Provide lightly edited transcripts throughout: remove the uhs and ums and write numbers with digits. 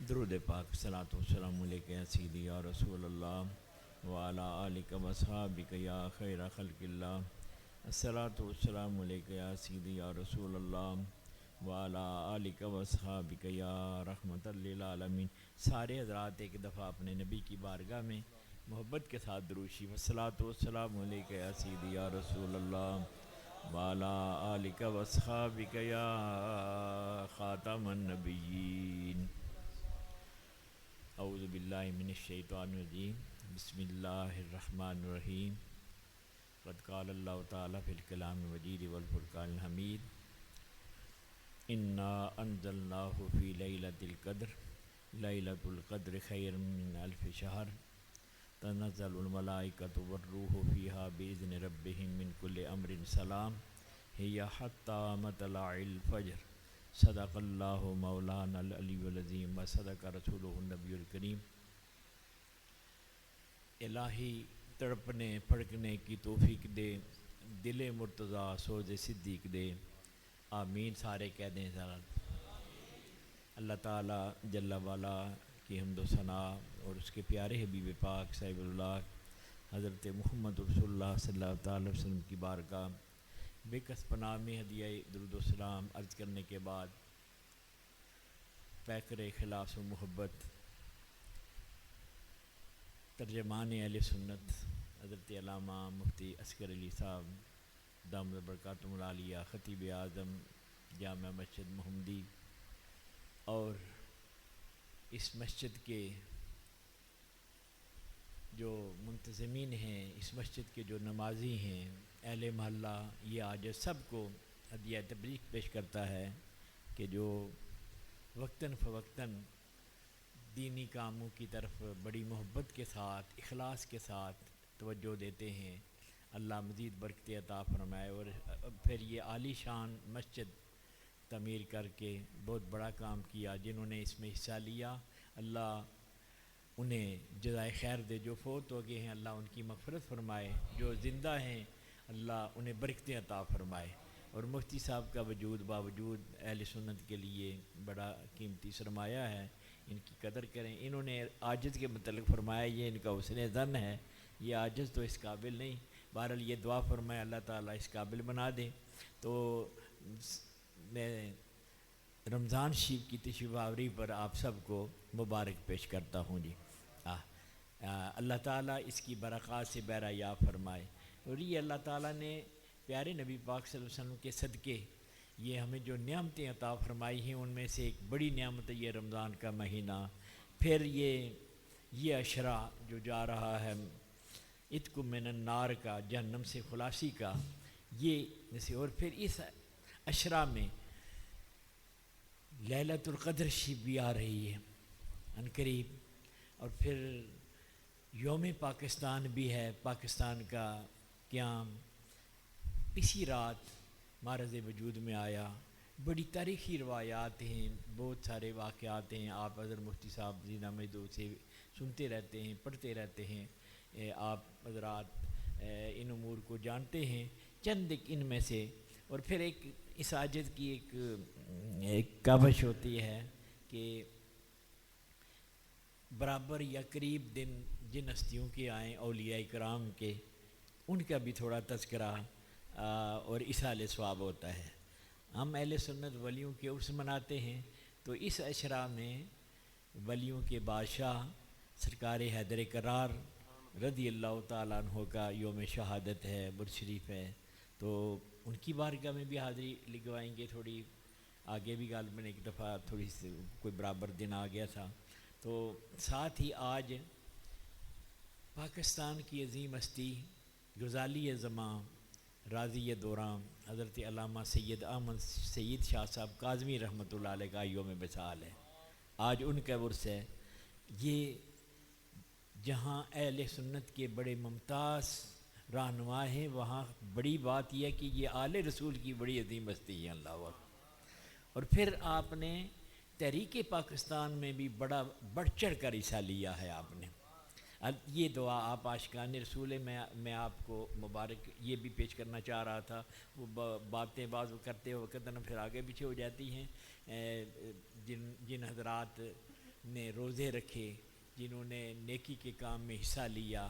درود پاک صلوات و سلام علیک یا سیدی یا رسول اللہ وعلی آلک و اصحابک یا خیر خلق اللہ۔ الصلاۃ والسلام علیک یا سیدی یا رسول اللہ وعلی آلک و اصحابک یا رحمۃ للعالمین۔ سارے حضرات ایک دفعہ اپنے نبی کی بارگاہ میں محبت کے ساتھ دروشی والصلاۃ والسلام علیک یا سیدی یا رسول اللہ وعلی آلک و اصحابک یا خاتم النبیین۔ اعوذ باللہ من الشیطان الرجیم، بسم اللہ الرحمن الرحیم۔ قد قال اللہ تعالیٰ فی الکلام المجید والفرقان الحمید، انا انزلناہ فی لیلۃ القدر، لیلۃ القدر خیر من الف شہر، تنزل الملائکۃ والروح فیہا باذن ربہم من کل امر سلام، ہی حتی مطلع الفجر۔ صدق اللہ مولانا العلی العظیم و صدق رسولہ النبی الکریم۔ الہی تڑپنے پھڑکنے کی توفیق دے، دل مرتضیٰ سوز صدیق دے، آمین سارے کہہ دیں ذرا۔ اللہ تعالیٰ جل والا کی حمد و ثناء اور اس کے پیارے حبیب پاک صاحب اللہ حضرت محمد رسول اللہ صلی اللہ تعالی وسلم کی بارگاہ بے کس پناہ میں ہدیہ درود و سلام عرض کرنے کے بعد پیکر اخلاص و محبت ترجمان اہل سنت حضرت علامہ مفتی اصغر علی صاحب دامت برکاتہم العالیہ، خطیب اعظم جامع مسجد محمدی، اور اس مسجد کے جو منتظمین ہیں، اس مسجد کے جو نمازی ہیں، اہل محلہ، یہ آج سب کو ہدیہ تبریک پیش کرتا ہے کہ جو وقتاً فوقتاً دینی کاموں کی طرف بڑی محبت کے ساتھ، اخلاص کے ساتھ توجہ دیتے ہیں۔ اللہ مزید برکت عطا فرمائے، اور پھر یہ عالی شان مسجد تعمیر کر کے بہت بڑا کام کیا۔ جنہوں نے اس میں حصہ لیا، اللہ انہیں جزائے خیر دے۔ جو فوت ہو گئے ہیں اللہ ان کی مغفرت فرمائے، جو زندہ ہیں اللہ انہیں برکتیں عطا فرمائے۔ اور مفتی صاحب کا وجود باوجود اہل سنت کے لیے بڑا قیمتی سرمایہ ہے، ان کی قدر کریں۔ انہوں نے عاجز کے متعلق فرمایا یہ ان کا حسن ظن ہے، یہ عاجز تو اس قابل نہیں، بہرحال یہ دعا فرمائے اللہ تعالیٰ اس قابل بنا دے۔ تو میں رمضان شریف کی تشریف آوری پر آپ سب کو مبارک پیش کرتا ہوں جی۔ اللہ تعالیٰ اس کی برکات سے بہرہ یاب فرمائے۔ اور یہ اللہ تعالیٰ نے پیارے نبی پاک صلی اللہ علیہ وسلم کے صدقے یہ ہمیں جو نعمتیں عطا فرمائی ہیں، ان میں سے ایک بڑی نعمت ہے یہ رمضان کا مہینہ۔ پھر یہ عشرہ جو جا رہا ہے عتق من النار کا، جہنم سے خلاصی کا، یہ جیسے، اور پھر اس عشرہ میں لیلۃ القدر شریف بھی آ رہی ہے عنقریب، اور پھر یوم پاکستان بھی ہے، پاکستان کا قیام اسی رات معرض وجود میں آیا۔ بڑی تاریخی روایات ہیں، بہت سارے واقعات ہیں، آپ حضرت مفتی صاحب زینا مجدو سے سنتے رہتے ہیں، پڑھتے رہتے ہیں، آپ حضرات ان امور کو جانتے ہیں۔ چند ان میں سے، اور پھر ایک اس عاجز کی ایک کاوش ہوتی ہے کہ برابر یا قریب دن جن ہستیوں کے آئیں اولیاء کرام کے، ان کا بھی تھوڑا تذکرہ اور اصالِ ثواب ہوتا ہے۔ ہم اہل سنت ولیوں کے عرس مناتے ہیں، تو اس عشرہ میں ولیوں کے بادشاہ سرکار حیدر کرار رضی اللہ تعالیٰ عنہ کا یوم شہادت ہے، برج شریف ہے، تو ان کی بارگاہ میں بھی حاضری لگوائیں گے۔ تھوڑی آگے بھی غالباً ایک دفعہ تھوڑی سی کوئی برابر دن آ گیا تھا۔ تو ساتھ ہی آج پاکستان کی عظیم ہستی غزالی زماں راضی دوراں حضرت علامہ سید احمد سید شاہ صاحب کاظمی رحمۃ اللہ علیہ کا یوم وصال ہے، آج ان کا عرس ہے۔ یہ جہاں اہل سنت کے بڑے ممتاز رہنما ہیں، وہاں بڑی بات یہ ہے کہ یہ آل رسول کی بڑی عظیم ہستی ہے، اللہ اکبر۔ اور پھر آپ نے تحریک پاکستان میں بھی بڑا بڑھ چڑھ کر حصہ لیا ہے آپ نے۔ یہ دعا آپ عاشقان رسول ہے، میں آپ کو مبارک یہ بھی پیش کرنا چاہ رہا تھا۔ وہ باتیں بعض کرتے وقت پھر آگے پیچھے ہو جاتی ہیں۔ جن حضرات نے روزے رکھے، جنہوں نے نیکی کے کام میں حصہ لیا،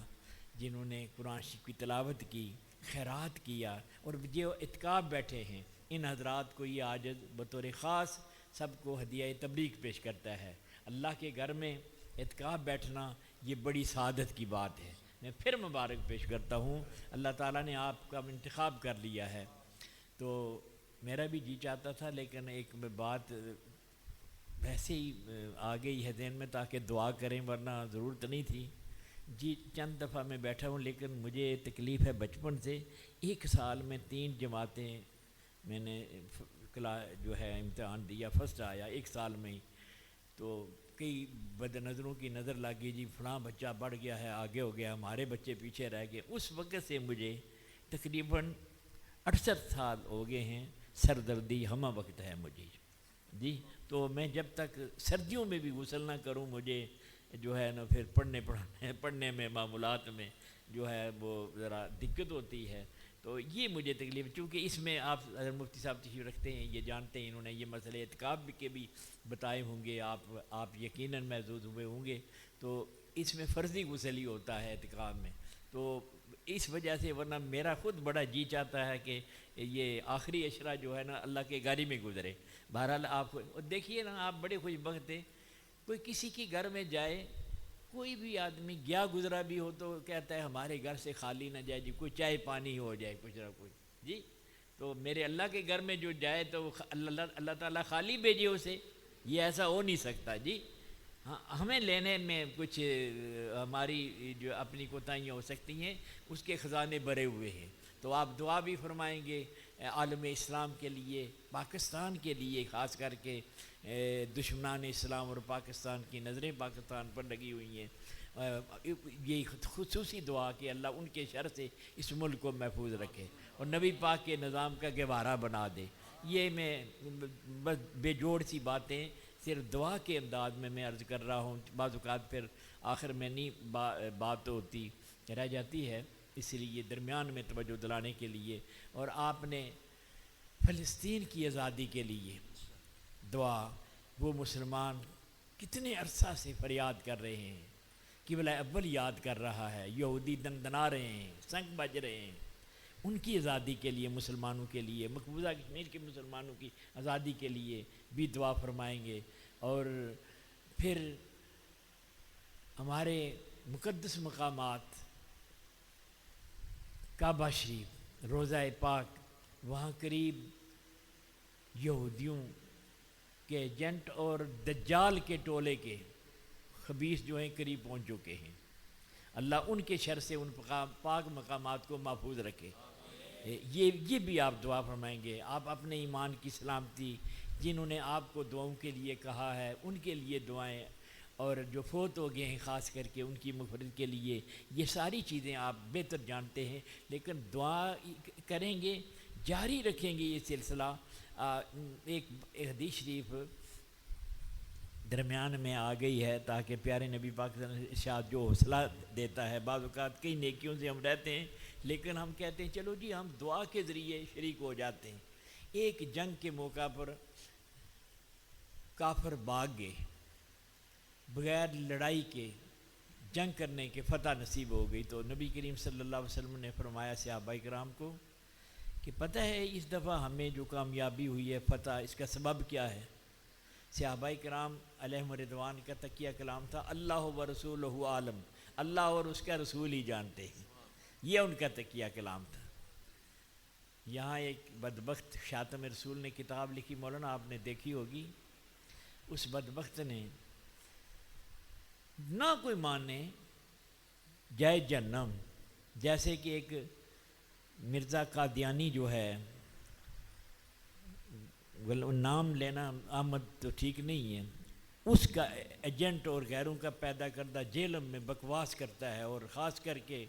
جنہوں نے قرآن شریف کی تلاوت کی، خیرات کیا، اور جو اعتکاف بیٹھے ہیں، ان حضرات کو یہ آج بطور خاص سب کو ہدیہ تبریک پیش کرتا ہے۔ اللہ کے گھر میں اعتکاف بیٹھنا یہ بڑی سعادت کی بات ہے۔ میں پھر مبارک پیش کرتا ہوں، اللہ تعالیٰ نے آپ کا انتخاب کر لیا ہے۔ تو میرا بھی جی چاہتا تھا، لیکن ایک بات ویسے ہی آ گئی ہے ذہن میں تاکہ دعا کریں، ورنہ ضرورت نہیں تھی۔ جی چند دفعہ میں بیٹھا ہوں، لیکن مجھے تکلیف ہے بچپن سے، ایک سال میں 3 جماعتیں میں نے جو ہے امتحان دیا، فرسٹ آیا ایک سال میں ہی۔ تو کئی بد نظروں کی نظر لگی، جی فلاں بچہ بڑھ گیا ہے، آگے ہو گیا، ہمارے بچے پیچھے رہ گئے۔ اس وقت سے مجھے تقریباً 68 سال ہو گئے ہیں، سردردی ہمہ وقت ہے مجھے جی۔ تو میں جب تک سردیوں میں بھی غسل نہ کروں، مجھے جو ہے نا پھر پڑھنے میں معمولات میں جو ہے وہ ذرا دقت ہوتی ہے۔ تو یہ مجھے تکلیف، چونکہ اس میں آپ اگر مفتی صاحب تشریف رکھتے ہیں، یہ جانتے ہیں، انہوں نے یہ مسئلے اعتکاف کے بھی بتائے ہوں گے، آپ یقیناً محظوظ ہوئے ہوں گے۔ تو اس میں فرضی غسل ہی ہوتا ہے اعتکاف میں، تو اس وجہ سے، ورنہ میرا خود بڑا جی چاہتا ہے کہ یہ آخری عشرہ جو ہے نا اللہ کے گھر میں گزرے۔ بہرحال آپ دیکھیے نا، آپ بڑے خوش بخت ہیں، کوئی کسی کے گھر میں جائے، کوئی بھی آدمی گیا گزرا بھی ہو تو کہتا ہے ہمارے گھر سے خالی نہ جائے جی، کوئی چائے پانی ہو جائے کچھ نہ کچھ جی۔ تو میرے اللہ کے گھر میں جو جائے تو اللہ تعالیٰ خالی بھیجے اسے، یہ ایسا ہو نہیں سکتا جی۔ ہاں، ہمیں لینے میں کچھ ہماری جو اپنی کوتاہیاں ہو سکتی ہیں، اس کے خزانے بھرے ہوئے ہیں۔ تو آپ دعا بھی فرمائیں گے عالم اسلام کے لیے، پاکستان کے لیے، خاص کر کے دشمنان اسلام اور پاکستان کی نظریں پاکستان پر لگی ہوئی ہیں۔ یہ خصوصی دعا کہ اللہ ان کے شر سے اس ملک کو محفوظ رکھے اور نبی پاک کے نظام کا گہوارہ بنا دے۔ یہ میں بس بے جوڑ سی باتیں صرف دعا کے انداز میں عرض کر رہا ہوں، بعض اوقات پھر آخر میں نہیں بات ہوتی رہ جاتی ہے، اس لیے درمیان میں توجہ دلانے کے لیے۔ اور آپ نے فلسطین کی آزادی کے لیے دعا، وہ مسلمان کتنے عرصہ سے فریاد کر رہے ہیں، قبلہ اول یاد کر رہا ہے، یہودی دندنا رہے ہیں، سنگ بج رہے ہیں، ان کی آزادی کے لیے، مسلمانوں کے لیے، مقبوضہ کشمیر کے مسلمانوں کی آزادی کے لیے بھی دعا فرمائیں گے۔ اور پھر ہمارے مقدس مقامات، کعبہ شریف، روضہ پاک، وہاں قریب یہودیوں کے ایجنٹ اور دجال کے ٹولے کے خبیث جو ہیں قریب پہنچ چکے ہیں۔ اللہ ان کے شر سے ان پاک مقامات کو محفوظ رکھے۔ یہ بھی آپ دعا فرمائیں گے۔ آپ اپنے ایمان کی سلامتی، جنہوں نے آپ کو دعاؤں کے لیے کہا ہے، ان کے لیے دعائیں، اور جو فوت ہو گئے ہیں خاص کر کے ان کی مغفرت کے لیے، یہ ساری چیزیں آپ بہتر جانتے ہیں، لیکن دعا کریں گے، جاری رکھیں گے یہ سلسلہ۔ ایک حدیث شریف درمیان میں آ گئی ہے تاکہ پیارے نبی پاک صلی اللہ علیہ وسلم ارشاد جو حوصلہ دیتا ہے، بعض اوقات کئی نیکیوں سے ہم رہتے ہیں، لیکن ہم کہتے ہیں چلو جی ہم دعا کے ذریعے شریک ہو جاتے ہیں۔ ایک جنگ کے موقع پر کافر بھاگ گئے، بغیر لڑائی کے جنگ کرنے کے فتح نصیب ہو گئی، تو نبی کریم صلی اللہ علیہ وسلم نے فرمایا صحابہ کرام کو کہ پتہ ہے اس دفعہ ہمیں جو کامیابی ہوئی ہے، فتح، اس کا سبب کیا ہے؟ صحابہ کرام علیہم رضوان کا تقیہ کلام تھا، اللہ و رسولہ عالم، اللہ اور اس کا رسول ہی جانتے ہیں، یہ ان کا تقیہ کلام تھا۔ یہاں ایک بدبخت شاتم رسول نے کتاب لکھی، مولانا آپ نے دیکھی ہوگی، اس بدبخت نے نہ کوئی مانے جائے جہنم، جیسے کہ ایک مرزا قادیانی جو ہے، نام لینا آمد تو ٹھیک نہیں ہے، اس کا ایجنٹ اور غیروں کا پیدا کردہ جیلم میں بکواس کرتا ہے، اور خاص کر کے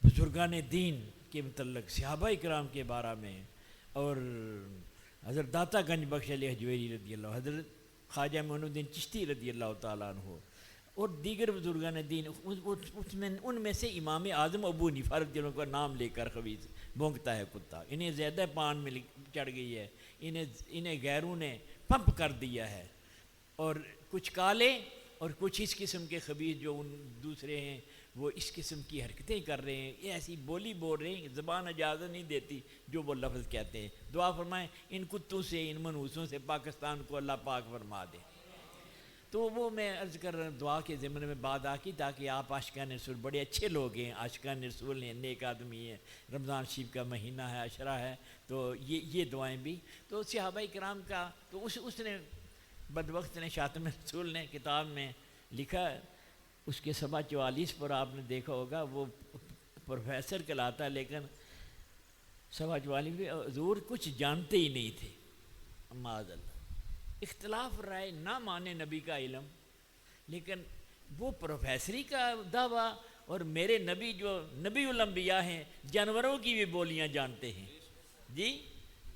بزرگان دین کے متعلق، صحابہ کرام کے بارے میں، اور حضرت داتا گنج بخش علی حجویری رضی اللہ، حضرت خواجہ معین الدین چشتی رضی اللہ تعالیٰ عنہ، اور دیگر بزرگان دین، ان میں سے امام اعظم ابو حنیفہ رضی اللہ عنہ کا نام لے کر خبیث بھونکتا ہے کتا، انہیں زیادہ پان میں چڑھ گئی ہے، انہیں غیروں نے پمپ کر دیا ہے، اور کچھ کالے اور کچھ اس قسم کے خبیث جو ان دوسرے ہیں وہ اس قسم کی حرکتیں کر رہے ہیں، یہ ایسی بولی بول رہے ہیں، زبان اجازت نہیں دیتی جو وہ لفظ کہتے ہیں۔ دعا فرمائیں ان کتوں سے، ان منحوسوں سے پاکستان کو اللہ پاک فرما دے۔ تو وہ میں عرض کر رہا ہوں، دعا کے ضمن میں بات آکی تاکہ آپ عاشقان رسول بڑے اچھے لوگ ہیں، عاشقان رسول ہیں، نیک آدمی ہیں، رمضان شریف کا مہینہ ہے، عشرہ ہے، تو یہ دعائیں بھی تو صحابہ کرام کا تو اس نے بدبخت نے شاطم رسول نے کتاب میں لکھا، اس کے صفحہ 44 پر آپ نے دیکھا ہوگا، وہ پروفیسر کہلاتا ہے لیکن صفحہ 44 پہ حضور کچھ جانتے ہی نہیں تھے، معاذ اللہ۔ اختلاف رائے نہ مانے نبی کا علم، لیکن وہ پروفیسری کا دعویٰ، اور میرے نبی جو نبی الانبیاء ہیں جانوروں کی بھی بولیاں جانتے ہیں جی،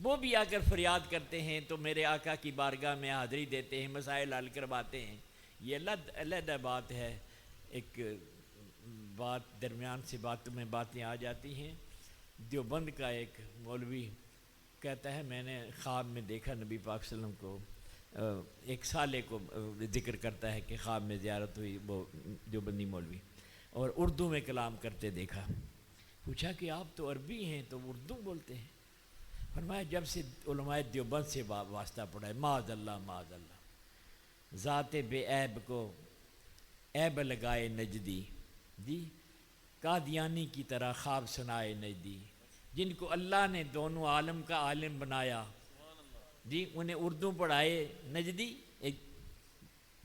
وہ بھی آ کر فریاد کرتے ہیں تو میرے آقا کی بارگاہ میں حاضری دیتے ہیں، مسائل حل کرواتے ہیں۔ یہ علیحدہ بات ہے، ایک بات درمیان سے باتوں میں باتیں آ جاتی ہیں۔ دیوبند کا ایک مولوی کہتا ہے میں نے خواب میں دیکھا نبی پاک صلی اللہ علیہ وسلم کو، ایک سالے کو ذکر کرتا ہے کہ خواب میں زیارت ہوئی، وہ دیوبندی مولوی، اور اردو میں کلام کرتے دیکھا۔ پوچھا کہ آپ تو عربی ہیں تو اردو بولتے ہیں؟ فرمایا جب سے علماء دیوبند سے واسطہ پڑا ہے، معاذ اللہ معاذ اللہ، ذات بے عیب کو عیب لگائے نجدی، جی قادیانی کی طرح خواب سنائے نجدی، جن کو اللہ نے دونوں عالم کا عالم بنایا، جی انہیں اردو پڑھائے نجدی،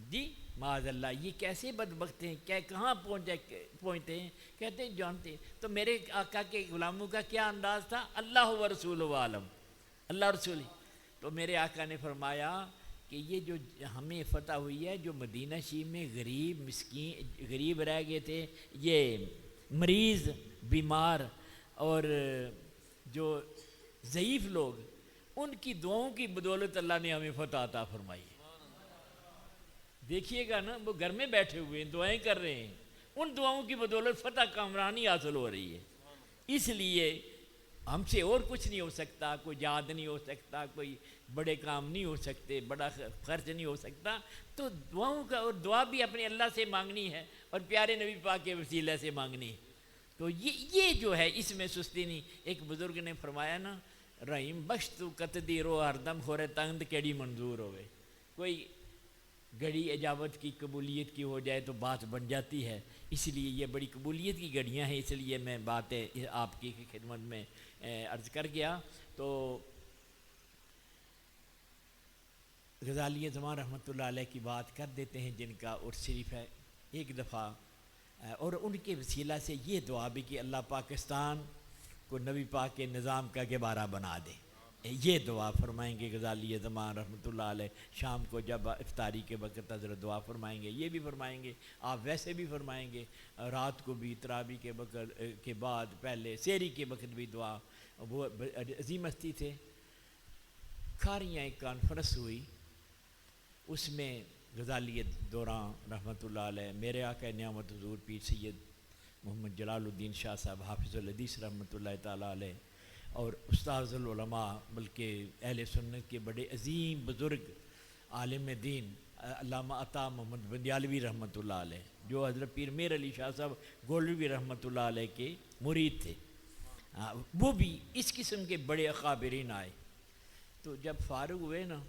جی معاذ اللہ۔ یہ کیسے بدبخت ہیں، کیا کہاں پہنچتے ہیں؟ کہتے ہیں جانتے ہیں۔ تو میرے آقا کے غلاموں کا کیا انداز تھا؟ اللہ و رسول و عالم، اللہ رسول۔ تو میرے آقا نے فرمایا کہ یہ جو ہمیں فتح ہوئی ہے، جو مدینہ شریف میں غریب مسکین غریب رہ گئے تھے، یہ مریض بیمار اور جو ضعیف لوگ، ان کی دعاؤں کی بدولت اللہ نے ہمیں فتح عطا فرمائی ہے۔ دیکھیے گا نا، وہ گھر میں بیٹھے ہوئے ہیں، دعائیں کر رہے ہیں، ان دعاؤں کی بدولت فتح کامرانی حاصل ہو رہی ہے۔ اس لیے ہم سے اور کچھ نہیں ہو سکتا، کوئی یاد نہیں ہو سکتا، کوئی بڑے کام نہیں ہو سکتے، بڑا خرچ نہیں ہو سکتا، تو دعاؤں کا، اور دعا بھی اپنے اللہ سے مانگنی ہے اور پیارے نبی پاک کے وسیلہ سے مانگنی ہے۔ تو یہ جو ہے اس میں سستی نہیں۔ ایک بزرگ نے فرمایا نا، رحیم بخش تو قطدیرو ہر دم خورے تنگ کیڑی منظور ہوئے۔ کوئی گھڑی اجابت کی قبولیت کی ہو جائے تو بات بن جاتی ہے، اس لیے یہ بڑی قبولیت کی گھڑیاں ہیں، اس لیے میں باتیں آپ کی خدمت میں عرض کر گیا۔ تو غزالی زمان رحمۃ اللہ علیہ کی بات کر دیتے ہیں، جن کا عرس شریف ہے ایک دفعہ، اور ان کے وسیلہ سے یہ دعا بھی کہ اللہ پاکستان کو نبی پاک کے نظام کا گہوارہ بنا دے، یہ دعا فرمائیں گے غزالی زمان رحمۃ اللہ علیہ۔ شام کو جب افطاری کے وقت حضرت دعا فرمائیں گے، یہ بھی فرمائیں گے، آپ ویسے بھی فرمائیں گے، رات کو بھی تراویح کے وقت کے بعد، پہلے سحری کے وقت بھی دعا۔ وہ عظیم ہستی تھے۔ کھاریاں ایک کانفرنس ہوئی، اس میں غزالی دوران رحمۃ اللہ علیہ، میرے آقا نعمت حضور پیر سید محمد جلال الدین شاہ صاحب حافظ الحدیث رحمۃ اللہ تعالیٰ علیہ، اور استاذ العلماء بلکہ اہل سنت کے بڑے عظیم بزرگ عالم دین علامہ عطا محمد بندیالوی رحمۃ اللہ علیہ، جو حضرت پیر میر علی شاہ صاحب گولوی رحمۃ اللہ علیہ کے مرید تھے، وہ بھی اس قسم کے بڑے اخابرین آئے۔ تو جب فارغ ہوئے نا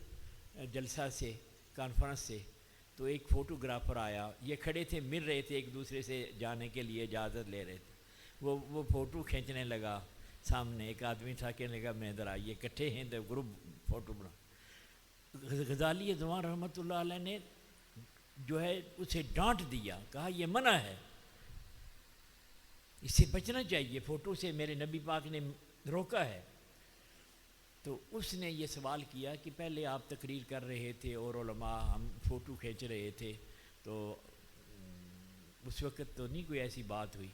جلسہ سے، کانفرنس سے، تو ایک فوٹوگرافر آیا، یہ کھڑے تھے، مل رہے تھے ایک دوسرے سے، جانے کے لیے اجازت لے رہے تھے، وہ فوٹو کھینچنے لگا۔ سامنے ایک آدمی تھا، کہنے لگا میں ادھر آئیے، اکٹھے ہیں تو گروپ فوٹو بنا۔ غزالی زمان رحمۃ اللہ علیہ نے جو ہے اسے ڈانٹ دیا، کہا یہ منع ہے، اس سے بچنا چاہیے، فوٹو سے میرے نبی پاک نے روکا ہے۔ تو اس نے یہ سوال کیا کہ پہلے آپ تقریر کر رہے تھے اور علماء ہم فوٹو کھینچ رہے تھے، تو اس وقت تو نہیں کوئی ایسی بات ہوئی؟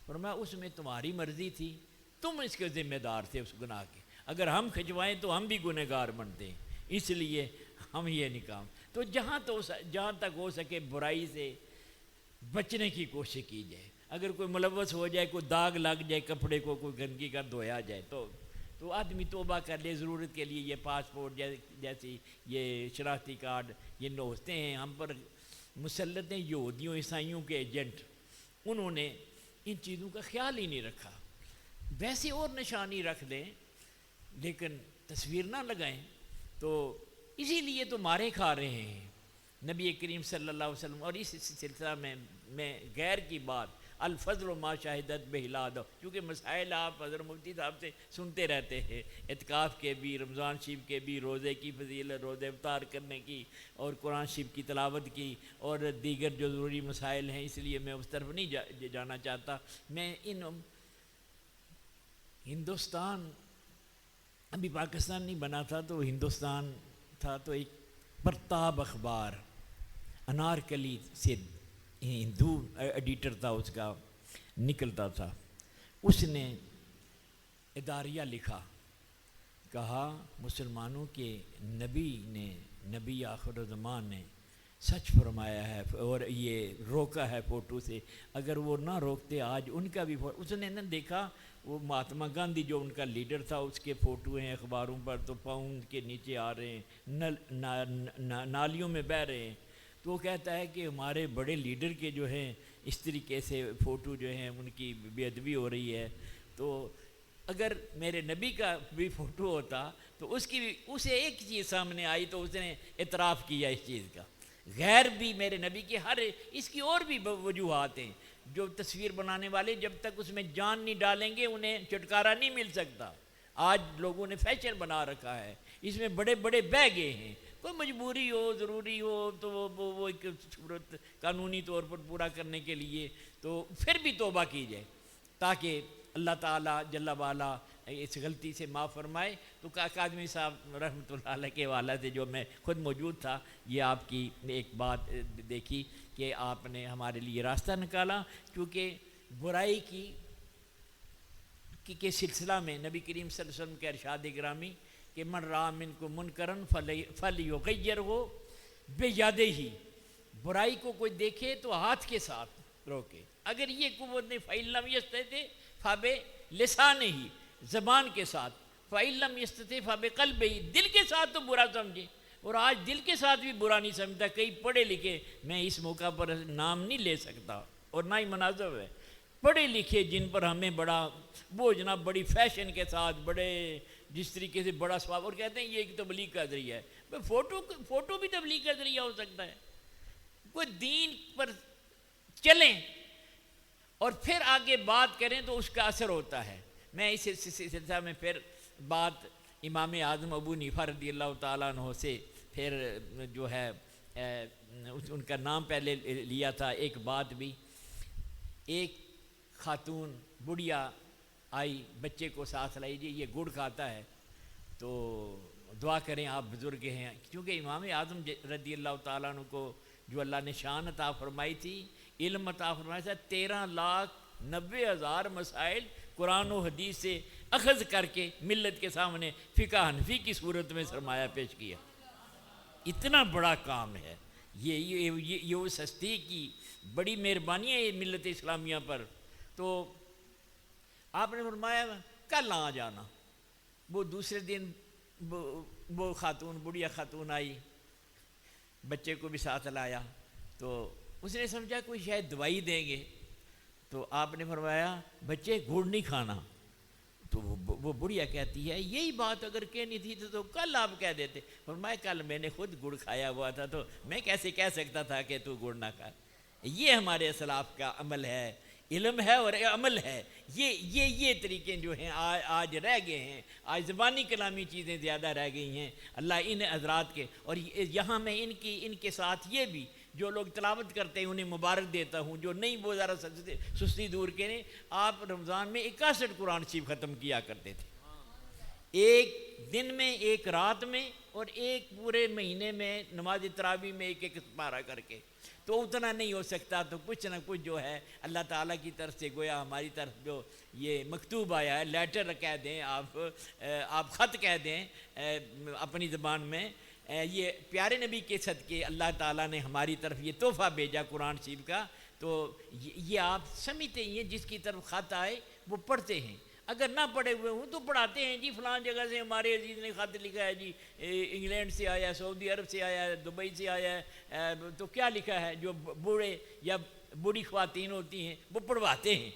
فرمایا اس میں تمہاری مرضی تھی، تم اس کے ذمہ دار تھے اس گناہ کے، اگر ہم کھنچوائیں تو ہم بھی گنہگار بنتے ہیں، اس لیے ہم یہ نہیں کام۔ تو جہاں تک ہو سکے برائی سے بچنے کی کوشش کی جائے، اگر کوئی ملوث ہو جائے، کوئی داغ لگ جائے کپڑے کو، کوئی گندگی کا دھویا جائے تو آدمی توبہ کر لے، ضرورت کے لیے یہ پاسپورٹ جیسی یہ شناختی کارڈ یہ نوچتے ہیں ہم پر، مسلط ہیں یہودیوں عیسائیوں کے ایجنٹ، انہوں نے ان چیزوں کا خیال ہی نہیں رکھا۔ ویسے اور نشانی رکھ دیں لیکن تصویر نہ لگائیں، تو اسی لیے تو مارے کھا رہے ہیں نبی کریم صلی اللہ علیہ وسلم۔ اور اس سلسلہ میں غیر کی بات الفضل ما شاہدت بہلاد، کیونکہ مسائل آپ حضرت مفتی صاحب سے سنتے رہتے ہیں، اعتکاف کے بھی، رمضان شریف کے بھی، روزے کی فضیلت، روزے افطار کرنے کی، اور قرآن شریف کی تلاوت کی، اور دیگر جو ضروری مسائل ہیں، اس لیے میں اس طرف نہیں جانا چاہتا۔ میں ہندوستان ابھی پاکستان نہیں بنا تھا، تو ہندوستان تھا، تو ایک پرتاب اخبار انارکلی سے ہندو ایڈیٹر تھا، اس کا نکلتا تھا، اس نے اداریہ لکھا، کہا مسلمانوں کے نبی آخر الزمان نے سچ فرمایا ہے، اور یہ روکا ہے فوٹو سے، اگر وہ نہ روکتے آج ان کا بھی اس نے نہ دیکھا، وہ مہاتما گاندھی جو ان کا لیڈر تھا اس کے فوٹو ہیں اخباروں پر، تو پاؤں کے نیچے آ رہے ہیں، نالیوں میں بہہ رہے ہیں، تو وہ کہتا ہے کہ ہمارے بڑے لیڈر کے جو ہیں اس طریقے سے فوٹو جو ہیں ان کی بے ادبی ہو رہی ہے، تو اگر میرے نبی کا بھی فوٹو ہوتا تو اسے ایک چیز سامنے آئی تو اس نے اعتراف کیا اس چیز کا۔ غیر بھی میرے نبی کی اس کی اور بھی وجوہات ہیں، جو تصویر بنانے والے جب تک اس میں جان نہیں ڈالیں گے انہیں چھٹکارا نہیں مل سکتا۔ آج لوگوں نے فیشن بنا رکھا ہے، اس میں بڑے بڑے بہ گئے ہیں، کوئی مجبوری ہو، ضروری ہو تو وہ ایک صورت قانونی طور پر پورا کرنے کے لیے تو پھر بھی توبہ کی جائے، تاکہ اللہ تعالیٰ جل وعلا اس غلطی سے معاف فرمائے۔ تو اکادمی صاحب رحمۃ اللہ علیہ کے حوالے سے جو میں خود موجود تھا، یہ آپ کی ایک بات دیکھی کہ آپ نے ہمارے لیے راستہ نکالا، کیونکہ برائی کے سلسلہ میں نبی کریم صلی اللہ علیہ وسلم کے ارشاد گرامی کہ من رأى منکم منکرا فلیغیرہ بیدہ، برائی کو کوئی دیکھے تو ہاتھ کے ساتھ روکے، اگر یہ قوت نہیں فإن لم یستطع فبلسانہ، زبان کے ساتھ، فإن لم یستطع فبقلبہ، دل کے ساتھ تو برا سمجھے، اور آج دل کے ساتھ بھی برا نہیں سمجھتا۔ کئی پڑھے لکھے، میں اس موقع پر نام نہیں لے سکتا اور نہ ہی مناسب ہے، پڑھے لکھے جن پر ہمیں بڑا وہ جناب بڑی فیشن کے ساتھ بڑے جس طریقے سے بڑا ثواب، اور کہتے ہیں یہ ایک تبلیغ کا ذریعہ ہے۔ فوٹو بھی تبلیغ کا ذریعہ ہو سکتا ہے۔ کوئی دین پر چلیں اور پھر آگے بات کریں تو اس کا اثر ہوتا ہے۔ میں اس سلسلہ میں پھر بات امام اعظم ابو حنیفہ رضی اللہ تعالیٰ عنہ سے پھر جو ہے ان کا نام پہلے لیا تھا، ایک بات بھی، ایک خاتون بڑھیا آئی، بچے کو ساتھ لائی، جی یہ گڑ کھاتا ہے تو دعا کریں، آپ بزرگ ہیں، کیونکہ امام اعظم رضی اللہ تعالیٰ عنہ کو جو اللہ نے شان عطا فرمائی تھی، علم عطا فرمایا تھا، 13,90,000 مسائل قرآن و حدیث سے اخذ کر کے ملت کے سامنے فقہ حنفی کی صورت میں سرمایہ پیش کیا۔ اتنا بڑا کام ہے یہ وہ سستی کی بڑی مہربانی ہے ملت اسلامیہ پر۔ تو آپ نے فرمایا کل آ جانا، وہ دوسرے دن وہ خاتون بڑھیا خاتون آئی، بچے کو بھی ساتھ لایا، تو اس نے سمجھا کوئی شاید دوائی دیں گے، تو آپ نے فرمایا بچے گڑ نہیں کھانا، تو وہ بڑھیا کہتی ہے یہی بات اگر کہنی تھی تو کل آپ کہہ دیتے۔ فرمایا کل میں نے خود گڑ کھایا ہوا تھا، تو میں کیسے کہہ سکتا تھا کہ تو گڑ نہ کھا۔ یہ ہمارے اسلاف کا عمل ہے، علم ہے اور عمل ہے۔ یہ طریقے جو ہیں آج رہ گئے ہیں، آج زبانی کلامی چیزیں زیادہ رہ گئی ہیں۔ اللہ ان حضرات کے، اور یہاں میں ان کے ساتھ یہ بھی جو لوگ تلاوت کرتے ہیں انہیں مبارک دیتا ہوں، جو نہیں وہ ذرا سستی دور کے نے۔ آپ رمضان میں 61 قرآن شریف ختم کیا کرتے تھے، ایک دن میں، ایک رات میں، اور ایک پورے مہینے میں نماز تراویح میں ایک پارہ کر کے۔ تو اتنا نہیں ہو سکتا تو کچھ نہ کچھ جو ہے اللہ تعالیٰ کی طرف سے گویا ہماری طرف جو یہ مکتوب آیا ہے، لیٹر کہہ دیں آپ خط کہہ دیں اپنی زبان میں، یہ پیارے نبی کے صدقے اللہ تعالیٰ نے ہماری طرف یہ تحفہ بھیجا قرآن شریف کا، تو یہ آپ سمجھتے ہیں جس کی طرف خط آئے وہ پڑھتے ہیں۔ اگر نہ پڑھے ہوئے ہوں تو پڑھاتے ہیں جی فلان جگہ سے ہمارے عزیز نے خط لکھا ہے جی، انگلینڈ سے آیا ہے، سعودی عرب سے آیا ہے، دبئی سے آیا ہے، تو کیا لکھا ہے؟ جو بوڑھے یا بوڑھی خواتین ہوتی ہیں وہ پڑھواتے ہیں،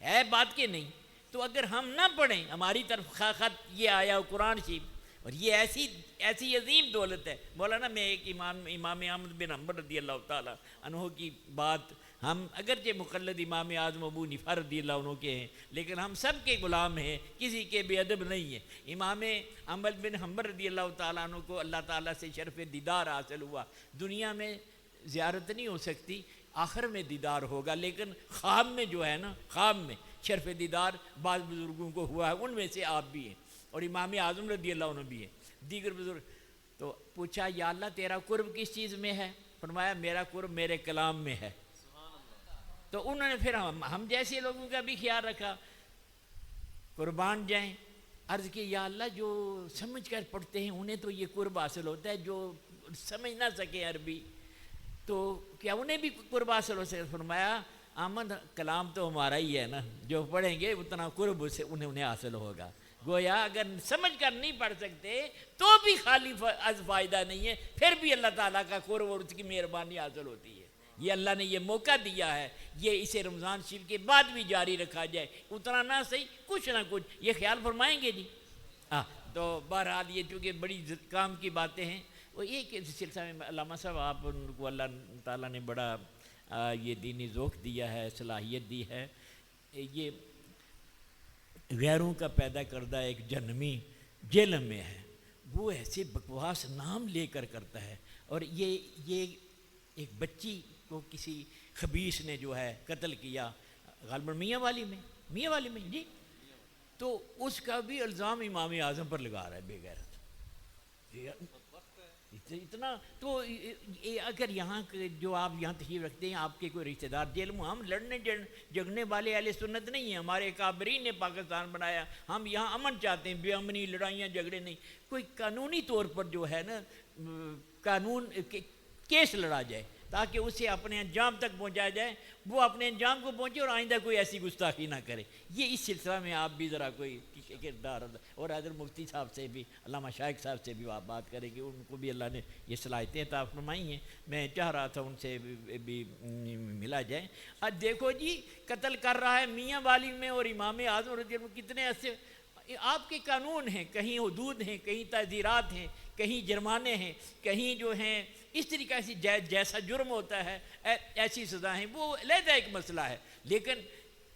ہے بات کہ نہیں؟ تو اگر ہم نہ پڑھیں، ہماری طرف خط یہ آیا ہو قرآن شریف، اور یہ ایسی عظیم دولت ہے۔ مولانا میں ایک امام احمد بن حنبل رضی اللہ تعالیٰ عنہ کی بات، ہم اگرچہ مقلد امام اعظم ابو حنیفہ رضی اللہ عنہ کے ہیں لیکن ہم سب کے غلام ہیں، کسی کے بے ادب نہیں ہیں۔ امام احمد بن حنبل رضی اللہ تعالیٰ عنہ کو اللہ تعالیٰ سے شرف دیدار حاصل ہوا۔ دنیا میں زیارت نہیں ہو سکتی، آخر میں دیدار ہوگا، لیکن خواب میں جو ہے نا، خواب میں شرف دیدار بعض بزرگوں کو ہوا ہے، ان میں سے آپ بھی ہیں، اور امام اعظم رضی اللہ عنہ بھی ہیں، دیگر بزرگ۔ تو پوچھا یا اللہ تیرا قرب کس چیز میں ہے؟ فرمایا میرا قرب میرے کلام میں ہے۔ تو انہوں نے پھر ہم جیسے لوگوں کا بھی خیال رکھا، قربان جائیں، عرض کی یا اللہ جو سمجھ کر پڑھتے ہیں انہیں تو یہ قرب حاصل ہوتا ہے، جو سمجھ نہ سکے عربی تو کیا انہیں بھی قرب حاصل ہو سکے؟ فرمایا احمد کلام تو ہمارا ہی ہے نا، جو پڑھیں گے اتنا قرب اسے انہیں حاصل ہوگا۔ گویا اگر سمجھ کر نہیں پڑھ سکتے تو بھی خالی از فائدہ نہیں ہے، پھر بھی اللہ تعالیٰ کا قرب اور اس کی مہربانی حاصل ہوتی ہے۔ یہ اللہ نے یہ موقع دیا ہے، یہ اسے رمضان شریف کے بعد بھی جاری رکھا جائے، اتنا نہ صحیح کچھ نہ کچھ یہ خیال فرمائیں گے جی۔ تو بہرحال یہ چونکہ بڑی کام کی باتیں ہیں، وہ ایک سلسلہ میں علامہ صاحب آپ ان کو اللہ تعالیٰ نے بڑا یہ دینی ذوق دیا ہے، صلاحیت دی ہے، یہ غیروں کا پیدا کردہ ایک جہنمی جیل میں ہے، وہ ایسے بکواس نام لے کر کرتا ہے، اور یہ ایک بچی کو کسی خبیث نے جو ہے قتل کیا، غالباً میاں والی میں جی، تو اس کا بھی الزام امام اعظم پر لگا رہا ہے بے غیرت۔ اتنا تو اگر یہاں جو آپ یہاں تشریف رکھتے ہیں آپ کے کوئی رشتہ دار جیل میں، ہم لڑنے جگنے والے اہل سنت نہیں ہیں، ہمارے کابرین نے پاکستان بنایا، ہم یہاں امن چاہتے ہیں، بے امنی لڑائیاں جھگڑے نہیں، کوئی قانونی طور پر جو ہے نا قانون کیس لڑا جائے تاکہ اسے اپنے انجام تک پہنچایا جائے، وہ اپنے انجام کو پہنچے اور آئندہ کوئی ایسی گستاخی نہ کرے۔ یہ اس سلسلہ میں آپ بھی ذرا کوئی کردار، اور حضرت مفتی صاحب سے بھی، علامہ شائخ صاحب سے بھی آپ بات کریں کہ ان کو بھی اللہ نے یہ صلاحیتیں عطا فرمائی ہیں، میں چاہ رہا تھا ان سے بھی ملا جائے۔ اب دیکھو جی قتل کر رہا ہے میاں والی میں اور امام اعظم رضی اللہ عنہ، کتنے ایسے آپ کے قانون ہیں، کہیں حدود ہیں، کہیں تعزیرات ہیں، کہیں جرمانے ہیں، کہیں جو ہیں اس طریقے سے جیسا جرم ہوتا ہے ایسی سزا ہیں، وہ علیحدہ ایک مسئلہ ہے، لیکن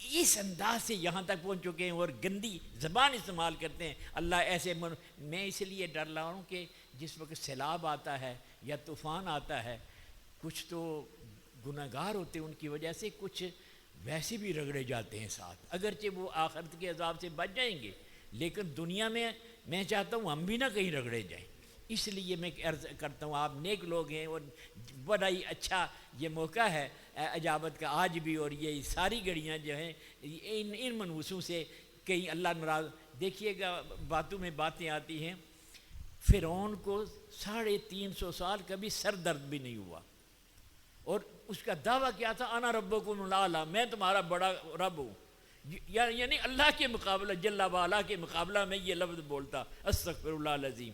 اس انداز سے یہاں تک پہنچ چکے ہیں اور گندی زبان استعمال کرتے ہیں۔ اللہ ایسے میں اس لیے ڈر رہا ہوں کہ جس وقت سیلاب آتا ہے یا طوفان آتا ہے، کچھ تو گناہگار ہوتے ہیں ان کی وجہ سے، کچھ ویسے بھی رگڑے جاتے ہیں ساتھ، اگرچہ وہ آخرت کے عذاب سے بچ جائیں گے، لیکن دنیا میں چاہتا ہوں ہم بھی نہ کہیں رگڑے جائیں۔ اس لیے میں عرض کرتا ہوں آپ نیک لوگ ہیں اور بڑا ہی اچھا یہ موقع ہے اجابت کا آج بھی، اور یہ ساری گھڑیاں جو ہیں ان منحوسوں سے کہیں اللہ ناراض۔ دیکھیے گا باتوں میں باتیں آتی ہیں، فرعون کو 350 سال کبھی سر درد بھی نہیں ہوا، اور اس کا دعویٰ کیا تھا انا ربکم الاعلی، میں تمہارا بڑا رب ہوں، یعنی اللہ کے مقابلہ جل وعلا کے مقابلہ میں یہ لفظ بولتا استغفر اللہ العظیم۔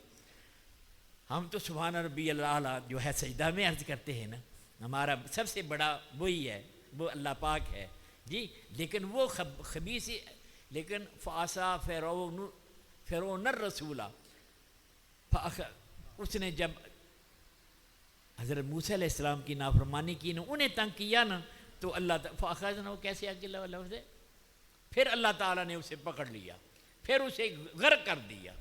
ہم تو سبحان ربی الاعلیٰ جو ہے سجدہ میں عرض کرتے ہیں نا، ہمارا سب سے بڑا وہی ہے، وہ اللہ پاک ہے جی، لیکن وہ خبیث، لیکن فعصا فرعون الرسول، اس نے جب حضرت موسیٰ علیہ السلام کی نافرمانی کی نا، انہیں تنگ کیا نا، تو اللہ فاخذناہ کیسے اکیلا لفظ ہے، پھر اللہ تعالیٰ نے اسے پکڑ لیا، پھر اسے غرق کر دیا۔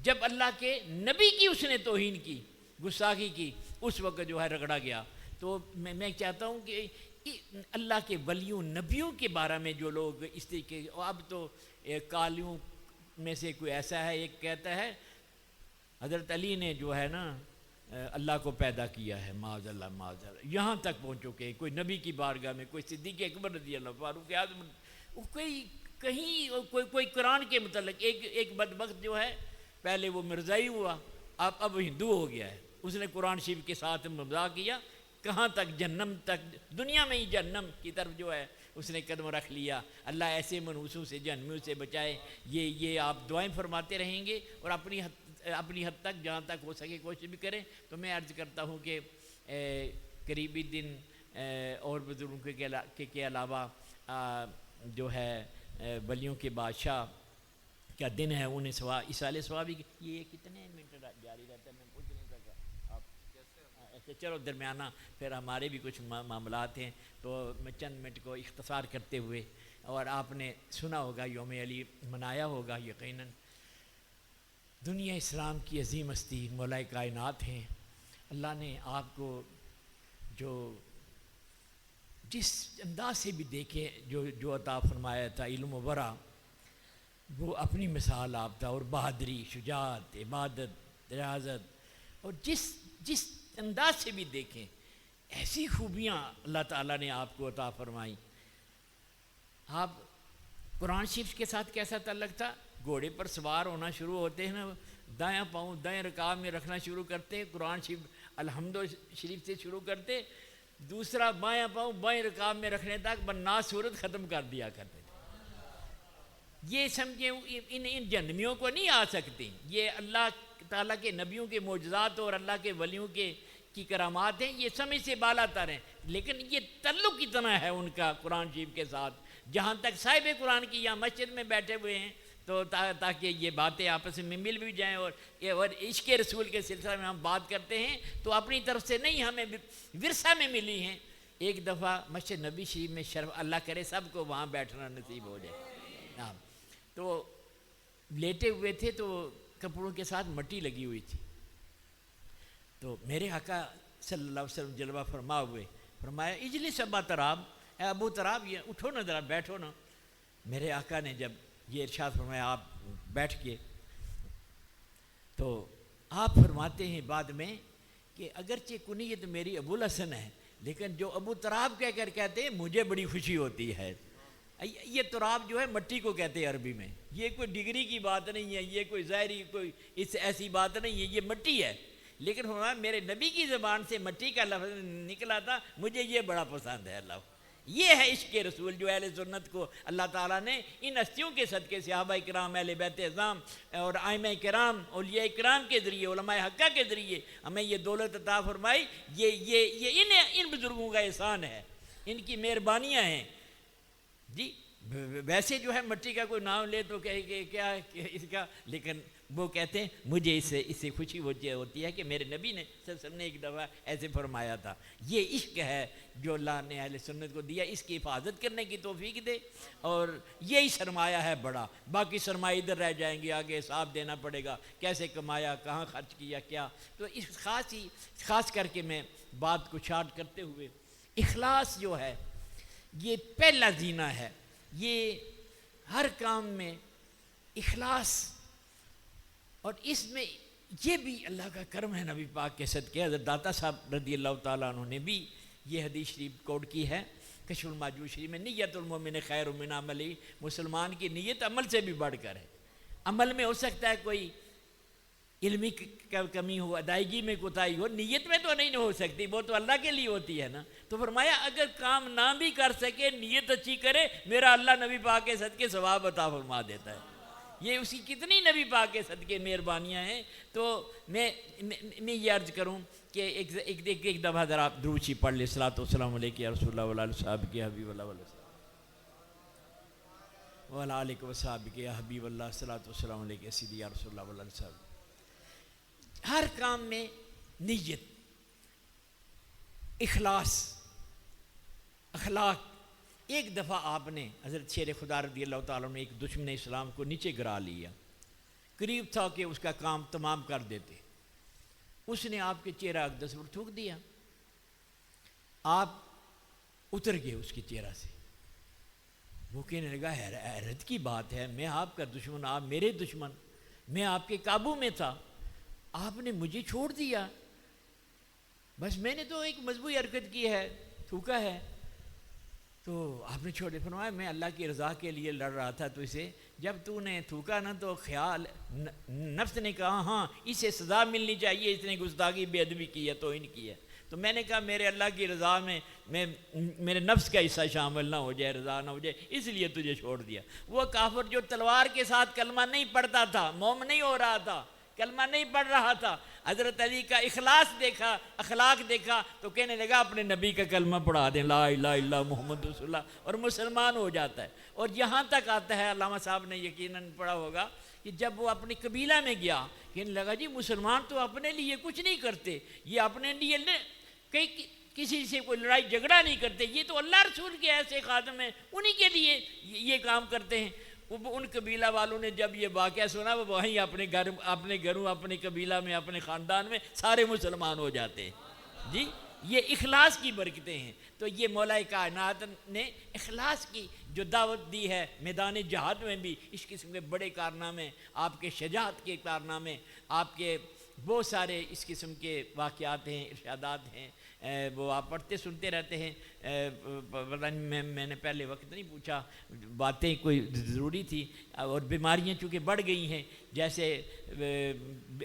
جب اللہ کے نبی کی اس نے توہین کی، گستاخی کی، اس وقت جو ہے رگڑا گیا۔ تو میں چاہتا ہوں کہ اللہ کے ولیوں نبیوں کے بارے میں جو لوگ اس طریقے، اب تو کالیوں میں سے کوئی ایسا ہے، ایک کہتا ہے حضرت علی نے جو ہے نا اللہ کو پیدا کیا ہے، معاذ اللہ، یہاں تک پہنچ چکے ہیں۔ کوئی نبی کی بارگاہ میں، کوئی صدیق اکبر رضی اللہ، فاروق اعظم، کوئی قرآن کے متعلق ایک بدبخت جو ہے، پہلے وہ مرزائی ہوا، اب ہندو ہو گیا ہے، اس نے قرآن شریف کے ساتھ مذاق کیا، کہاں تک، جہنم تک، دنیا میں ہی جہنم کی طرف جو ہے اس نے قدم رکھ لیا۔ اللہ ایسے منحوسوں سے، جہنمیوں سے بچائے۔ یہ آپ دعائیں فرماتے رہیں گے اور اپنی حد تک جہاں تک ہو سکے کوشش بھی کریں۔ تو میں عرض کرتا ہوں کہ قریبی دن اور بزرگوں کے علاوہ جو ہے ولیوں کے بادشاہ کا دن ہے، انہیں اصال ثوابی۔ یہ کتنے منٹ جاری رہتا ہے میں پوچھ نہیں سکا، آپ ایسے چلو درمیانہ پھر ہمارے بھی کچھ معاملات ہیں، تو میں چند منٹ کو اختصار کرتے ہوئے، اور آپ نے سنا ہوگا یوم علی منایا ہوگا یقیناً۔ دنیا اسلام کی عظیم ہستی مولا کائنات ہیں، اللہ نے آپ کو جس انداز سے بھی دیکھے جو عطا فرمایا تھا، علم و ورع، وہ اپنی مثال آپ تھا، اور بہادری، شجاعت، عبادت، ریاضت، اور جس انداز سے بھی دیکھیں ایسی خوبیاں اللہ تعالیٰ نے آپ کو عطا فرمائی۔ آپ قرآن شریف کے ساتھ کیسا تعلق تھا؟ گھوڑے پر سوار ہونا شروع ہوتے ہیں نا، دایاں پاؤں دائیں رکاب میں رکھنا شروع کرتے، قرآن شریف الحمد شریف سے شروع کرتے، دوسرا بایاں پاؤں بائیں رکاب میں رکھنے تک بالناس سورت ختم کر دیا کرتے تھے۔ یہ سمجھیں ان جہنمیوں کو نہیں آ سکتی، یہ اللہ تعالیٰ کے نبیوں کے معجزات اور اللہ کے ولیوں کی کرامات ہیں، یہ سمجھ سے بالا تر ہیں، لیکن یہ تعلق اتنا ہے ان کا قرآن شریف کے ساتھ، جہاں تک صاحب قرآن کی یا مسجد میں بیٹھے ہوئے ہیں تو تاکہ یہ باتیں آپس میں مل بھی جائیں، اور عشق رسول کے سلسلہ میں ہم بات کرتے ہیں تو اپنی طرف سے نہیں، ہمیں ورثہ میں ملی ہیں۔ ایک دفعہ مسجد نبی شریف میں شرف، اللہ کرے سب کو وہاں بیٹھنا نصیب ہو جائے، تو لیٹے ہوئے تھے تو کپڑوں کے ساتھ مٹی لگی ہوئی تھی، تو میرے آقا صلی اللہ علیہ وسلم جلوہ فرما ہوئے، فرمایا اجلس ابا تراب، اے ابو تراب، یہ اٹھو نا ذرا، بیٹھو نا۔ میرے آقا نے جب یہ ارشاد فرمایا آپ بیٹھ کے، تو آپ فرماتے ہیں بعد میں کہ اگرچہ کنیت میری ابو الحسن ہے، لیکن جو ابو تراب کہہ کر کہتے ہیں مجھے بڑی خوشی ہوتی ہے۔ یہ تراب جو ہے مٹی کو کہتے ہیں عربی میں، یہ کوئی ڈگری کی بات نہیں ہے، یہ کوئی ظاہری کوئی ایسی بات نہیں ہے، یہ مٹی ہے، لیکن فرمایا میرے نبی کی زبان سے مٹی کا لفظ نکلا تھا، مجھے یہ بڑا پسند ہے۔ اللہ، یہ ہے عشق رسول جو اہل سنت کو اللہ تعالیٰ نے ان ہستیوں کے صدقے، صحابہ کرام، اہل بیت اعظام اور ائمہ کرام، اولیاء کرام کے ذریعے، علماء حقہ کے ذریعے ہمیں یہ دولت عطا فرمائی۔ یہ ان بزرگوں کا احسان ہے، ان کی مہربانیاں ہیں جی۔ ویسے جو ہے مٹی کا کوئی نام لے تو کہے کہ کیا اس کا، لیکن وہ کہتے ہیں مجھے اس سے خوشی ہوتی ہے کہ میرے نبی نے صلی اللہ علیہ وسلم نے ایک دفعہ ایسے فرمایا تھا۔ یہ عشق ہے جو اللہ نے اہل سنت کو دیا، اس کی حفاظت کرنے کی توفیق دے، اور یہی سرمایہ ہے بڑا، باقی سرمایہ ادھر رہ جائیں گے، آگے حساب دینا پڑے گا کیسے کمایا، کہاں خرچ کیا، کیا۔ تو اس خاص کر کے میں بات کو شارٹ کرتے ہوئے، اخلاص جو ہے یہ پہلا زینہ ہے، یہ ہر کام میں اخلاص، اور اس میں یہ بھی اللہ کا کرم ہے نبی پاک کے صدقے۔ حضرت داتا صاحب رضی اللہ تعالیٰ عنہ نے بھی یہ حدیث شریف کوٹ کی ہے کشف الماجوز شریف میں، نیت المومن خیر من عملی، مسلمان کی نیت عمل سے بھی بڑھ کر ہے۔ عمل میں ہو سکتا ہے کوئی علمی کمی ہو، ادائیگی میں کوتاہی ہو، نیت میں تو نہیں ہو سکتی، وہ تو اللہ کے لیے ہوتی ہے نا۔ تو فرمایا اگر کام نہ بھی کر سکے، نیت اچھی کرے، میرا اللہ نبی پاک کے صدقے ثواب عطا فرما دیتا ہے۔ یہ اسی کتنی نبی پاک کے صدقے مہربانیاں ہیں۔ تو میں یہ عرض کروں کہ ایک دفعہ ذرا آپ درود شریف پڑھ لیں، صلاۃ والسلام علیک یا رسول اللہ وعلیہ صاحب کے حبیب اللہ وعلیہ آلہ وصحبہ کے حبیب اللہ، صلاۃ والسلام علیک یا سیدی یا رسول اللہ وعلیہ صاحب۔ ہر کام میں نیت، اخلاص، اخلاق۔ ایک دفعہ آپ نے حضرت شیر خدا رضی اللہ تعالیٰ نے ایک دشمن اسلام کو نیچے گرا لیا، قریب تھا کہ اس کا کام تمام کر دیتے، اس نے آپ کے چہرہ اقدس پر تھوک دیا، آپ اتر گئے اس کے چہرہ سے۔ وہ کہنے لگا حیرت کی بات ہے، میں آپ کا دشمن، آپ میرے دشمن، میں آپ کے قابو میں تھا، آپ نے مجھے چھوڑ دیا، بس میں نے تو ایک مذمومی حرکت کی ہے، تھوکا ہے، تو آپ نے چھوڑے۔ فرمایا میں اللہ کی رضا کے لیے لڑ رہا تھا تو اسے، جب تو نے تھوکا نا تو خیال نفس نے کہا ہاں اسے سزا ملنی چاہیے، اس نے گستاخی بے ادبی کی ہے، توہین کی ہے، تو میں نے کہا میرے اللہ کی رضا میں میرے نفس کا حصہ شامل نہ ہو جائے، رضا نہ ہو جائے، اس لیے تجھے چھوڑ دیا۔ وہ کافر جو تلوار کے ساتھ کلمہ نہیں پڑھتا تھا، مومن نہیں ہو رہا تھا، کلمہ نہیں پڑھ رہا تھا، حضرت علی کا اخلاص دیکھا، اخلاق دیکھا تو کہنے لگا اپنے نبی کا کلمہ پڑھا دیں، لا الہ الا اللہ محمد رسول اللہ، اور مسلمان ہو جاتا ہے۔ اور یہاں تک آتا ہے، علامہ صاحب نے یقیناً پڑھا ہوگا کہ جب وہ اپنی قبیلہ میں گیا، کہنے لگا جی مسلمان تو اپنے لیے کچھ نہیں کرتے، یہ اپنے لیے کسی سے کوئی لڑائی جھگڑا نہیں کرتے، یہ تو اللہ رسول کے ایسے خادم ہیں، انہی کے لیے یہ کام کرتے ہیں۔ ان قبیلہ والوں نے جب یہ واقعہ سنا، وہ وہیں اپنے گھروں اپنے قبیلہ میں اپنے خاندان میں سارے مسلمان ہو جاتے ہیں۔ جی یہ اخلاص کی برکتیں ہیں۔ تو یہ مولا کائنات نے اخلاص کی جو دعوت دی ہے، میدان جہاد میں بھی اس قسم کے بڑے کارنامے، آپ کے شجاعت کے کارنامے، آپ کے بہت سارے اس قسم کے واقعات ہیں، ارشادات ہیں، وہ آپ پڑھتے سنتے رہتے ہیں۔ پتہ نہیں میں نے پہلے وقت نہیں پوچھا، باتیں کوئی ضروری تھی، اور بیماریاں چونکہ بڑھ گئی ہیں، جیسے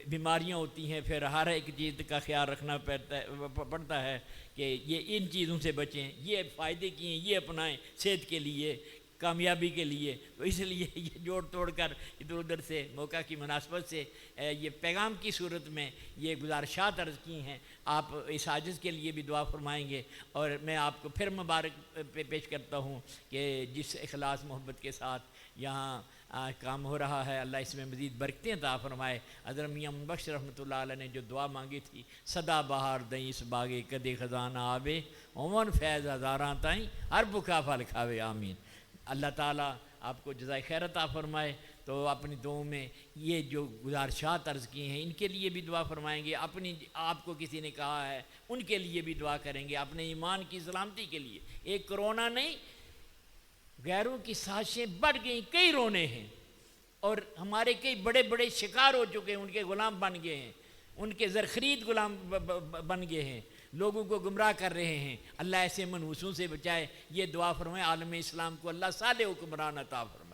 بیماریاں ہوتی ہیں، پھر ہر ایک چیز کا خیال رکھنا پڑتا ہے کہ یہ ان چیزوں سے بچیں، یہ فائدے کی ہیں، یہ اپنائیں صحت کے لیے، کامیابی کے لیے۔ تو اس لیے یہ جوڑ توڑ کر ادھر ادھر سے موقع کی مناسبت سے یہ پیغام کی صورت میں یہ گزارشات عرض کی ہیں۔ آپ اس عاجز کے لیے بھی دعا فرمائیں گے، اور میں آپ کو پھر مبارک پیش کرتا ہوں کہ جس اخلاص محبت کے ساتھ یہاں کام ہو رہا ہے، اللہ اس میں مزید برکتیں عطا فرمائے۔ حضرت میاں بخش رحمۃ اللہ علیہ نے جو دعا مانگی تھی، صدا بہار دیں اس باغے کدے خزانہ آبے، عمر فیض ہزاراں تائیں ہر بکا پھل کھاوے، آمین۔ اللہ تعالیٰ آپ کو جزائے خیر عطا فرمائے۔ تو اپنی دعاؤں میں یہ جو گزارشات عرض کی ہیں، ان کے لیے بھی دعا فرمائیں گے، آپ کو کسی نے کہا ہے ان کے لیے بھی دعا کریں گے، اپنے ایمان کی سلامتی کے لیے۔ ایک کرونا نہیں، غیروں کی سازشیں بڑھ گئیں، کئی رونے ہیں، اور ہمارے کئی بڑے بڑے شکار ہو چکے ہیں، ان کے غلام بن گئے ہیں، ان کے زرخرید غلام بن گئے ہیں، لوگوں کو گمراہ کر رہے ہیں۔ اللہ ایسے منحوسوں سے بچائے، یہ دعا فرمائے عالم اسلام کو اللہ صالح حکمران عطا فرمائے۔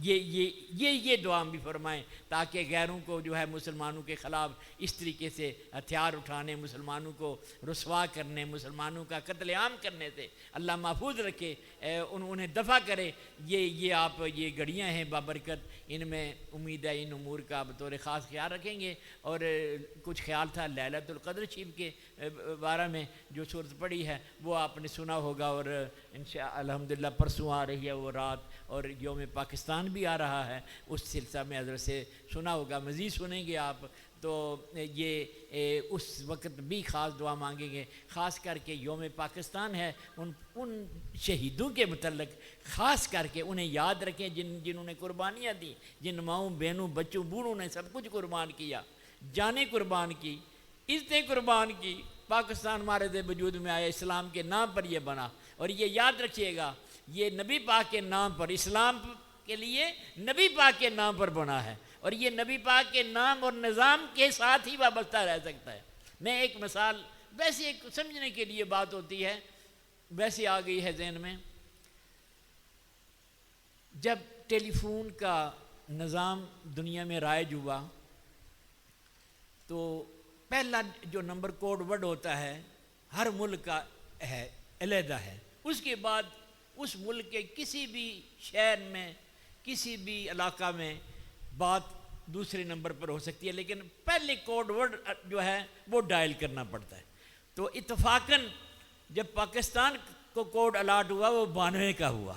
یہ دعا بھی فرمائیں تاکہ غیروں کو جو ہے مسلمانوں کے خلاف اس طریقے سے ہتھیار اٹھانے، مسلمانوں کو رسوا کرنے، مسلمانوں کا قتل عام کرنے سے اللہ محفوظ رکھے، انہیں دفع کرے۔ یہ گھڑیاں ہیں بابرکت، ان میں امید ہے ان امور کا بطور خاص خیال رکھیں گے۔ اور کچھ خیال تھا لیلۃ القدر شریف کے بارے میں جو صورت پڑی ہے، وہ آپ نے سنا ہوگا، اور انشاءاللہ الحمدللہ پرسوں آ رہی ہے وہ رات، اور یوم پاکستان بھی آ رہا ہے، اس سلسلہ میں حضرت سے سنا ہوگا، مزید سنیں گے آپ۔ تو یہ اس وقت بھی خاص دعا مانگیں گے، خاص کر کے یوم پاکستان ہے، ان شہیدوں کے متعلق خاص کر کے انہیں یاد رکھیں جنہوں نے قربانیاں دی، جن ماؤں بہنوں بچوں بوڑھوں نے سب کچھ قربان کیا، جانیں قربان کی، عزتیں قربان کی۔ پاکستان ہمارے وجود میں آیا، اسلام کے نام پر یہ بنا، اور یہ یاد رکھیے گا یہ نبی پاک کے نام پر، اسلام کے لیے نبی پاک کے نام پر بنا ہے، اور یہ نبی پاک کے نام اور نظام کے ساتھ ہی وابستہ رہ سکتا ہے۔ میں ایک مثال، ویسے ایک سمجھنے کے لیے بات ہوتی ہے، ویسے آ گئی ہے ذہن میں، جب ٹیلی فون کا نظام دنیا میں رائج ہوا تو پہلا جو نمبر کوڈ ورڈ ہوتا ہے ہر ملک کا ہے، علیحدہ ہے، اس کے بعد اس ملک کے کسی بھی شہر میں، کسی بھی علاقہ میں بات دوسرے نمبر پر ہو سکتی ہے، لیکن پہلے کوڈ ورڈ جو ہے وہ ڈائل کرنا پڑتا ہے۔ تو اتفاقاً جب پاکستان کو کوڈ الاٹ ہوا وہ 92 کا ہوا،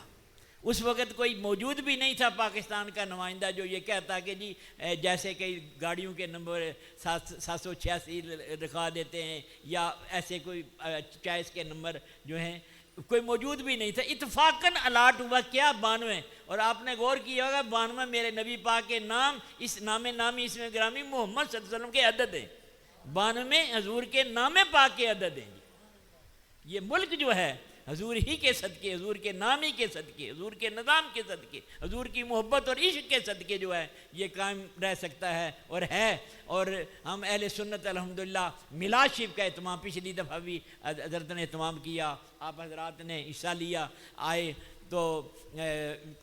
اس وقت کوئی موجود بھی نہیں تھا پاکستان کا نمائندہ جو یہ کہتا کہ جی جیسے کئی گاڑیوں کے نمبر 786 دکھا دیتے ہیں، یا ایسے کوئی چوائس کے نمبر جو ہیں، کوئی موجود بھی نہیں تھا۔ اتفاقاً الاٹ ہوا کیا 92، اور آپ نے غور کیا ہوگا 92 میرے نبی پاک کے نام، اس نام نامی اس میں گرامی محمد صلی اللہ علیہ وسلم کے عدد ہیں، 92 حضور کے نام پاک کے عدد ہیں۔ یہ ملک جو ہے حضور ہی کے صدقے، حضور کے نام ہی کے صدقے، حضور کے نظام کے صدقے، حضور کی محبت اور عشق کے صدقے جو ہے یہ قائم رہ سکتا ہے اور ہے۔ اور ہم اہل سنت الحمدللہ میلاد شریف کا اہتمام پچھلی دفعہ بھی حضرت نے اہتمام کیا، آپ حضرات نے حصہ لیا، آئے، تو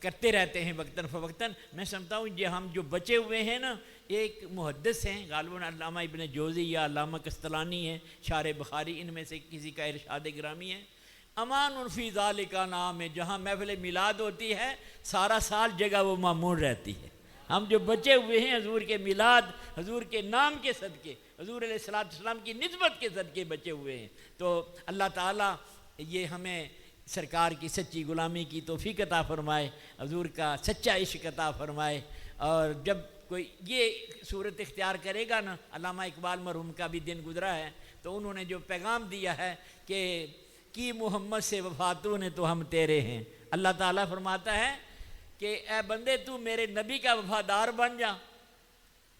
کرتے رہتے ہیں وقتاً فوقتاً۔ میں سمجھتا ہوں یہ ہم جو بچے ہوئے ہیں نا، ایک محدث ہیں غالباً علامہ ابن جوزی یا علامہ قسطلانی ہیں شارح بخاری، ان میں سے کسی کا ارشاد گرامی ہے، امان فی ذالک نام ہے، جہاں محفل میلاد ہوتی ہے سارا سال جگہ وہ مامون رہتی ہے۔ ہم جو بچے ہوئے ہیں حضور کے میلاد، حضور کے نام کے صدقے، حضور علیہ السلام کی نسبت کے صدقے بچے ہوئے ہیں، تو اللہ تعالیٰ یہ ہمیں سرکار کی سچی غلامی کی توفیق عطا فرمائے، حضور کا سچا عشق عطا فرمائے۔ اور جب کوئی یہ صورت اختیار کرے گا نا، علامہ اقبال مرحوم کا بھی دن گزرا ہے، تو انہوں نے جو پیغام دیا ہے کہ کی محمد سے وفاتوں نے تو ہم تیرے ہیں، اللہ تعالیٰ فرماتا ہے کہ اے بندے تو میرے نبی کا وفادار بن جا۔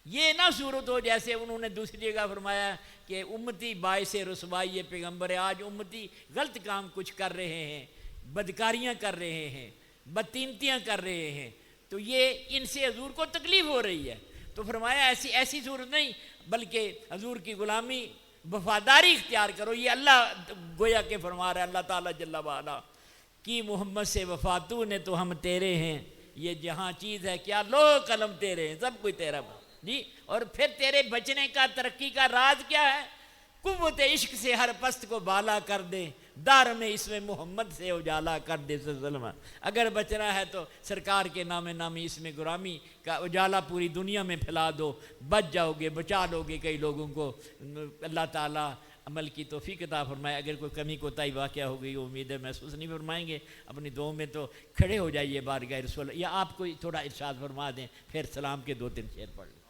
یہ نہ صورت ہو جیسے انہوں نے دوسری جگہ فرمایا کہ امتی باعث رسوائی پیغمبر، آج امتی غلط کام کچھ کر رہے ہیں، بدکاریاں کر رہے ہیں، بدتینتیاں کر رہے ہیں، تو یہ ان سے حضور کو تکلیف ہو رہی ہے۔ تو فرمایا ایسی صورت نہیں، بلکہ حضور کی غلامی وفاداری اختیار کرو۔ یہ اللہ گویا کہ فرما رہا ہے، اللہ تعالیٰ جل وعلا، کی محمد سے وفاتوں نے تو ہم تیرے ہیں، یہ جہاں چیز ہے کیا لو قلم تیرے ہیں، سب کوئی تیرا جی۔ اور پھر تیرے بچنے کا ترقی کا راز کیا ہے؟ قوت عشق سے ہر پست کو بالا کر دے، دار میں اس میں محمد سے اجالا کر دے صلی اللہ علیہ وسلم۔ اگر بچنا ہے تو سرکار کے نام نامی اس میں غلامی کا اجالا پوری دنیا میں پھیلا دو، بچ جاؤ گے، بچا لو گے کئی لوگوں کو۔ اللہ تعالیٰ عمل کی توفیق عطا فرمائے۔ اگر کوئی کمی کوتاہی واقعہ ہو گئی، امید ہے محسوس نہیں فرمائیں گے۔ اپنی دعاؤں میں تو کھڑے ہو جائیے بارگاہ رسول، یا آپ کوئی تھوڑا ارشاد فرما دیں، پھر سلام کے 2-3 شعر پڑھ لیں۔